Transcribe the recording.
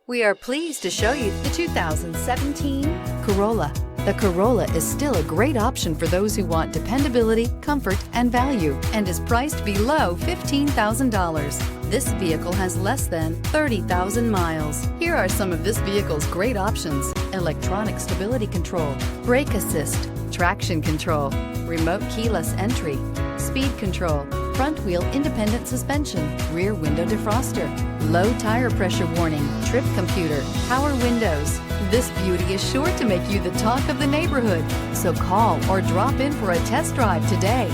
We are pleased to show you the 2017 Corolla. The Corolla is still a great option for those who want dependability, comfort, and value, and is priced below $15,000. This vehicle has less than 30,000 miles. Here are some of this vehicle's great options: electronic stability control, brake assist, traction control, remote keyless entry, speed control, front wheel independent suspension, rear window defroster, low tire pressure warning, trip computer, power windows. This beauty is sure to make you the talk of the neighborhood. So call or drop in for a test drive today.